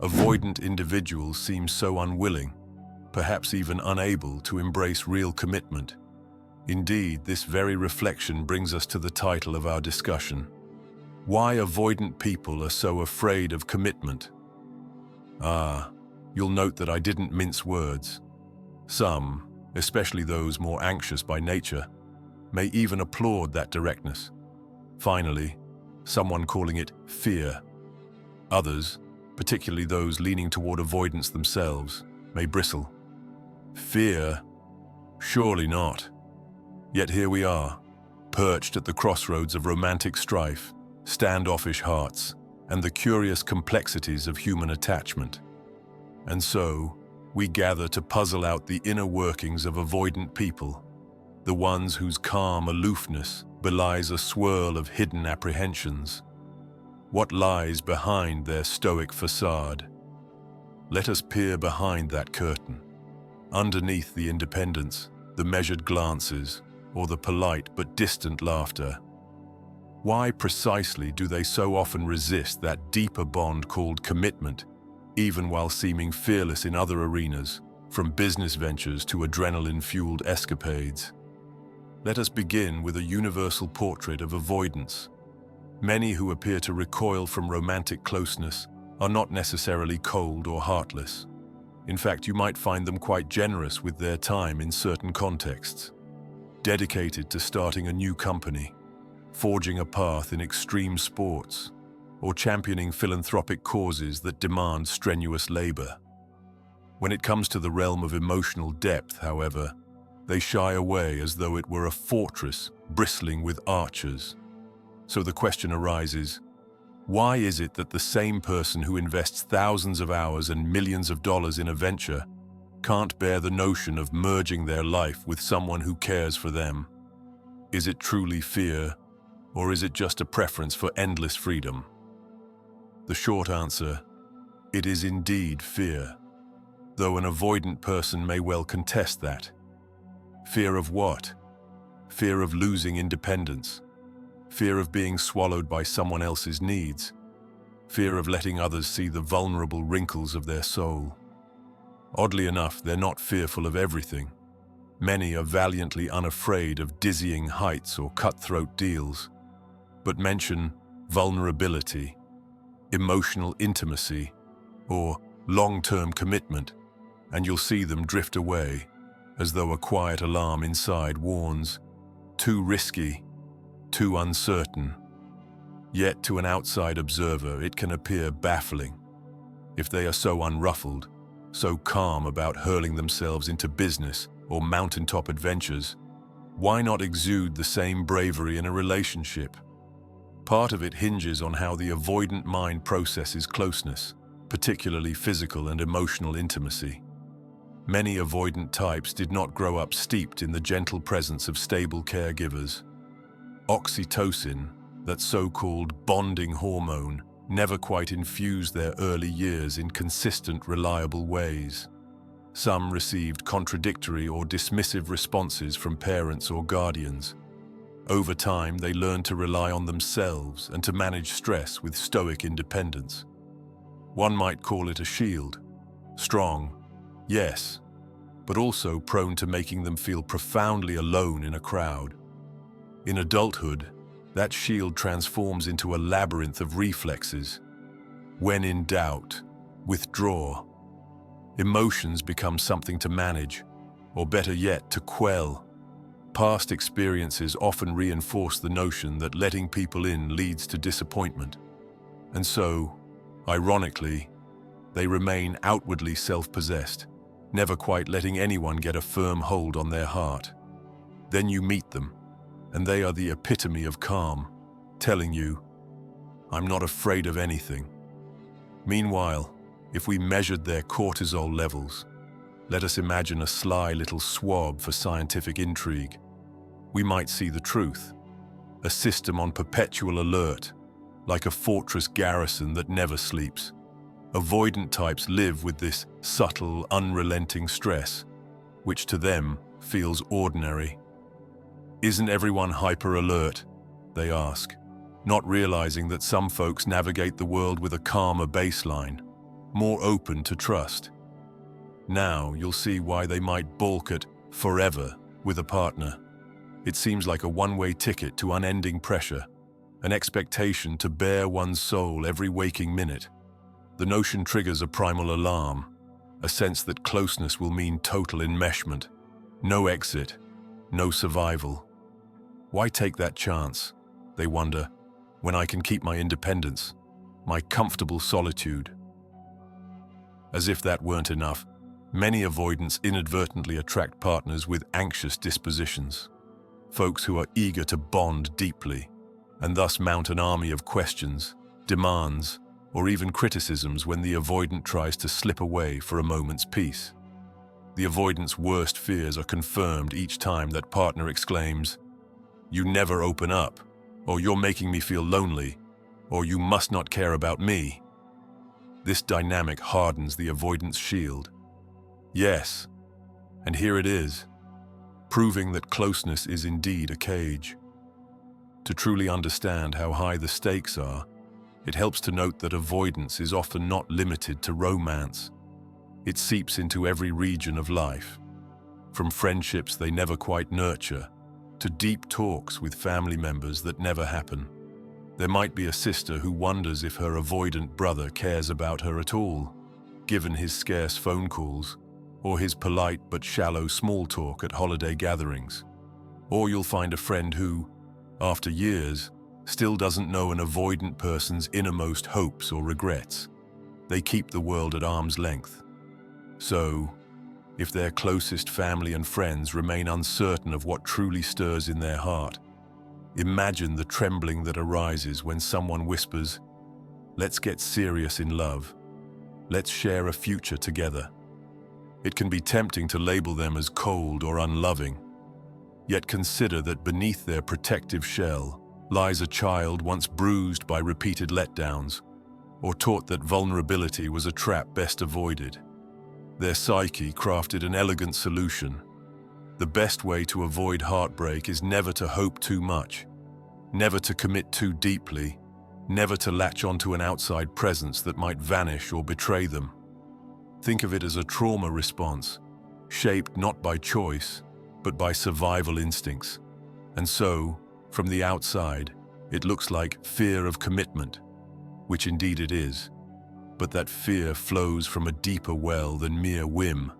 avoidant individuals seem so unwilling, perhaps even unable to embrace real commitment. Indeed, this very reflection brings us to the title of our discussion: Why Avoidant People Are So Afraid of Commitment. You'll note that I didn't mince words. Some, especially those more anxious by nature, may even applaud that directness. Finally, someone calling it fear. Others, particularly those leaning toward avoidance themselves, may bristle. Fear? Surely not. Yet here we are, perched at the crossroads of romantic strife, standoffish hearts, and the curious complexities of human attachment. And so, we gather to puzzle out the inner workings of avoidant people, the ones whose calm aloofness belies a swirl of hidden apprehensions. What lies behind their stoic facade? Let us peer behind that curtain. Underneath the independence, the measured glances, or the polite but distant laughter. Why precisely do they so often resist that deeper bond called commitment, even while seeming fearless in other arenas, from business ventures to adrenaline-fueled escapades? Let us begin with a universal portrait of avoidance. Many who appear to recoil from romantic closeness are not necessarily cold or heartless. In fact, you might find them quite generous with their time in certain contexts. Dedicated to starting a new company, forging a path in extreme sports, or championing philanthropic causes that demand strenuous labor. When it comes to the realm of emotional depth, however, they shy away as though it were a fortress bristling with archers. So the question arises, why is it that the same person who invests thousands of hours and millions of dollars in a venture can't bear the notion of merging their life with someone who cares for them? Is it truly fear, or is it just a preference for endless freedom? The short answer, it is indeed fear, though an avoidant person may well contest that. Fear of what? Fear of losing independence. Fear of being swallowed by someone else's needs. Fear of letting others see the vulnerable wrinkles of their soul. Oddly enough, they're not fearful of everything. Many are valiantly unafraid of dizzying heights or cutthroat deals, but mention vulnerability, emotional intimacy, or long-term commitment, and you'll see them drift away, as though a quiet alarm inside warns, too risky, too uncertain. Yet to an outside observer, it can appear baffling. If they are so unruffled, so calm about hurling themselves into business or mountaintop adventures, why not exude the same bravery in a relationship? Part of it hinges on how the avoidant mind processes closeness, particularly physical and emotional intimacy. Many avoidant types did not grow up steeped in the gentle presence of stable caregivers. Oxytocin, that so-called bonding hormone, never quite infused their early years in consistent, reliable ways. Some received contradictory or dismissive responses from parents or guardians. Over time, they learned to rely on themselves and to manage stress with stoic independence. One might call it a shield. Strong, yes, but also prone to making them feel profoundly alone in a crowd. In adulthood, that shield transforms into a labyrinth of reflexes. When in doubt, withdraw. Emotions become something to manage, or better yet, to quell. Past experiences often reinforce the notion that letting people in leads to disappointment. And so, ironically, they remain outwardly self-possessed, never quite letting anyone get a firm hold on their heart. Then you meet them, and they are the epitome of calm, telling you, "I'm not afraid of anything." Meanwhile, if we measured their cortisol levels, let us imagine a sly little swab for scientific intrigue, we might see the truth. A system on perpetual alert, like a fortress garrison that never sleeps. Avoidant types live with this subtle, unrelenting stress, which to them feels ordinary. Isn't everyone hyper-alert? They ask, not realizing that some folks navigate the world with a calmer baseline, more open to trust. Now you'll see why they might balk at forever with a partner. It seems like a one-way ticket to unending pressure, an expectation to bare one's soul every waking minute. The notion triggers a primal alarm, a sense that closeness will mean total enmeshment, no exit, no survival. Why take that chance, they wonder, when I can keep my independence, my comfortable solitude? As if that weren't enough, many avoidants inadvertently attract partners with anxious dispositions, folks who are eager to bond deeply, and thus mount an army of questions, demands, or even criticisms when the avoidant tries to slip away for a moment's peace. The avoidant's worst fears are confirmed each time that partner exclaims, "You never open up," or "You're making me feel lonely," or "You must not care about me." This dynamic hardens the avoidant's shield. Yes, and here it is, proving that closeness is indeed a cage. To truly understand how high the stakes are, it helps to note that avoidance is often not limited to romance. It seeps into every region of life, from friendships they never quite nurture, to deep talks with family members that never happen. There might be a sister who wonders if her avoidant brother cares about her at all, given his scarce phone calls, or his polite but shallow small talk at holiday gatherings. Or you'll find a friend who, after years, still doesn't know an avoidant person's innermost hopes or regrets. They keep the world at arm's length. So, if their closest family and friends remain uncertain of what truly stirs in their heart, imagine the trembling that arises when someone whispers, "Let's get serious in love. Let's share a future together." It can be tempting to label them as cold or unloving. Yet consider that beneath their protective shell lies a child once bruised by repeated letdowns, or taught that vulnerability was a trap best avoided. Their psyche crafted an elegant solution. The best way to avoid heartbreak is never to hope too much, never to commit too deeply, never to latch onto an outside presence that might vanish or betray them. Think of it as a trauma response, shaped not by choice, but by survival instincts. And so, from the outside, it looks like fear of commitment, which indeed it is. But that fear flows from a deeper well than mere whim.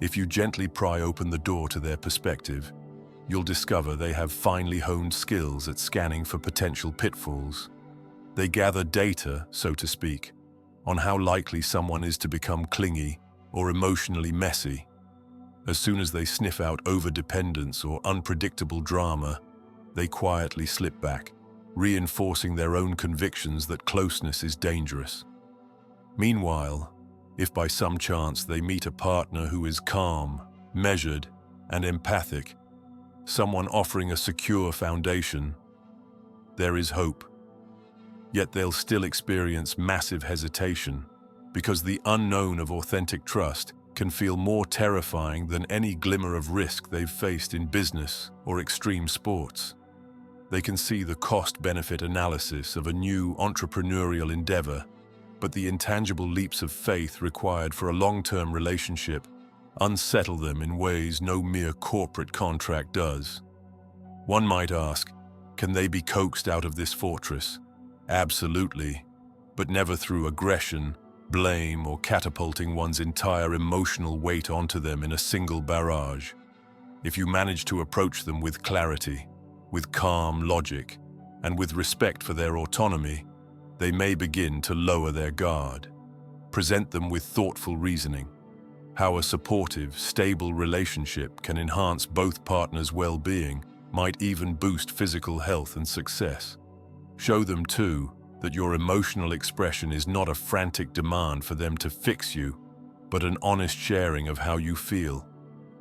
If you gently pry open the door to their perspective, you'll discover they have finely honed skills at scanning for potential pitfalls. They gather data, so to speak, on how likely someone is to become clingy or emotionally messy. As soon as they sniff out overdependence or unpredictable drama, they quietly slip back, reinforcing their own convictions that closeness is dangerous. Meanwhile, if by some chance they meet a partner who is calm, measured, and empathic, someone offering a secure foundation, there is hope. Yet they'll still experience massive hesitation, because the unknown of authentic trust can feel more terrifying than any glimmer of risk they've faced in business or extreme sports. They can see the cost-benefit analysis of a new entrepreneurial endeavor, but the intangible leaps of faith required for a long-term relationship unsettle them in ways no mere corporate contract does. One might ask, can they be coaxed out of this fortress? Absolutely, but never through aggression, blame, or catapulting one's entire emotional weight onto them in a single barrage. If you manage to approach them with clarity, with calm logic, and with respect for their autonomy, they may begin to lower their guard. Present them with thoughtful reasoning, how a supportive, stable relationship can enhance both partners' well-being, might even boost physical health and success. Show them, too, that your emotional expression is not a frantic demand for them to fix you, but an honest sharing of how you feel.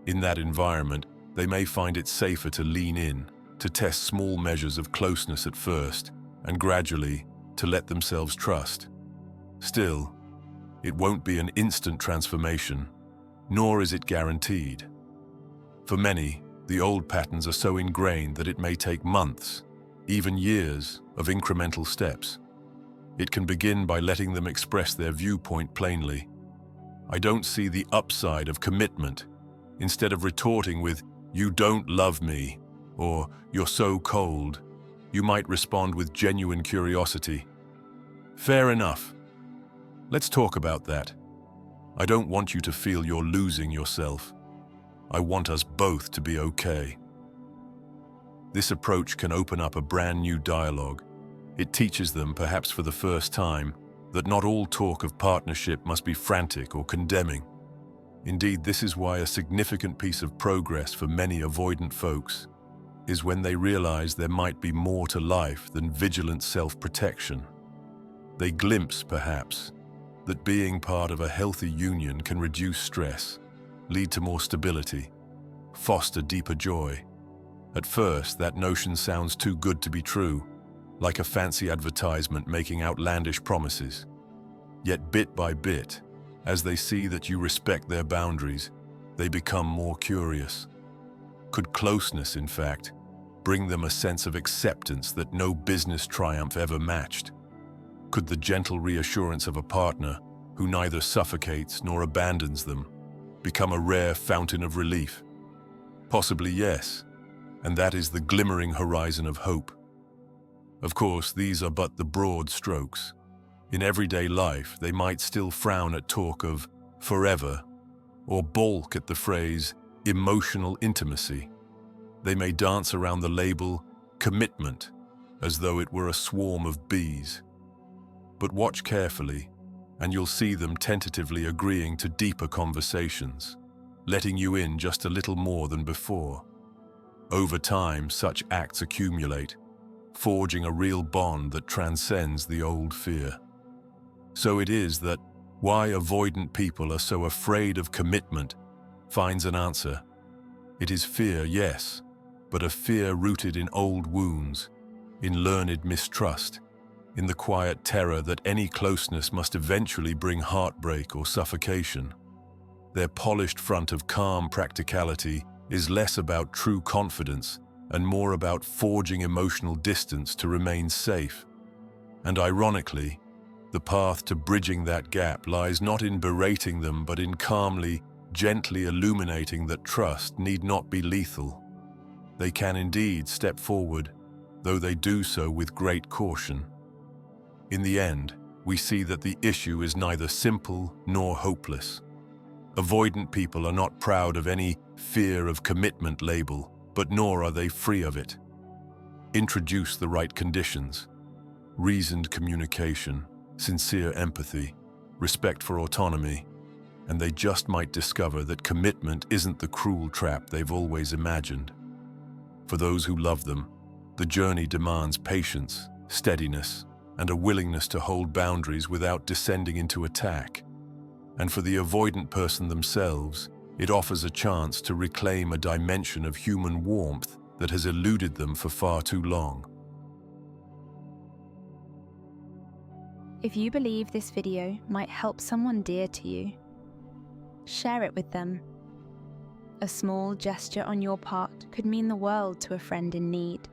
In that environment, they may find it safer to lean in, to test small measures of closeness at first, and gradually to let themselves trust. Still, it won't be an instant transformation, nor is it guaranteed. For many, the old patterns are so ingrained that it may take months, even years, of incremental steps. It can begin by letting them express their viewpoint plainly. I don't see the upside of commitment. Instead of retorting with, "You don't love me," or "You're so cold," you might respond with genuine curiosity. "Fair enough. Let's talk about that. I don't want you to feel you're losing yourself. I want us both to be okay." This approach can open up a brand new dialogue. It teaches them, perhaps for the first time, that not all talk of partnership must be frantic or condemning. Indeed, this is why a significant piece of progress for many avoidant folks is when they realize there might be more to life than vigilant self-protection. They glimpse, perhaps, that being part of a healthy union can reduce stress, lead to more stability, foster deeper joy. At first, that notion sounds too good to be true, like a fancy advertisement making outlandish promises. Yet bit by bit, as they see that you respect their boundaries, they become more curious. Could closeness, in fact, bring them a sense of acceptance that no business triumph ever matched? Could the gentle reassurance of a partner who neither suffocates nor abandons them become a rare fountain of relief? Possibly yes, and that is the glimmering horizon of hope. Of course, these are but the broad strokes. In everyday life, they might still frown at talk of forever or balk at the phrase emotional intimacy. They may dance around the label commitment as though it were a swarm of bees. But watch carefully, and you'll see them tentatively agreeing to deeper conversations, letting you in just a little more than before. Over time, such acts accumulate, forging a real bond that transcends the old fear. So it is that why avoidant people are so afraid of commitment finds an answer. It is fear, yes, but a fear rooted in old wounds, in learned mistrust, in the quiet terror that any closeness must eventually bring heartbreak or suffocation. Their polished front of calm practicality is less about true confidence and more about forging emotional distance to remain safe. And ironically, the path to bridging that gap lies not in berating them, but in calmly, gently illuminating that trust need not be lethal. They can indeed step forward, though they do so with great caution. In the end, we see that the issue is neither simple nor hopeless. Avoidant people are not proud of any fear of commitment label, but nor are they free of it. Introduce the right conditions: reasoned communication, sincere empathy, respect for autonomy, and they just might discover that commitment isn't the cruel trap they've always imagined. For those who love them, the journey demands patience, steadiness, and a willingness to hold boundaries without descending into attack. And for the avoidant person themselves, it offers a chance to reclaim a dimension of human warmth that has eluded them for far too long. If you believe this video might help someone dear to you, share it with them. A small gesture on your part could mean the world to a friend in need.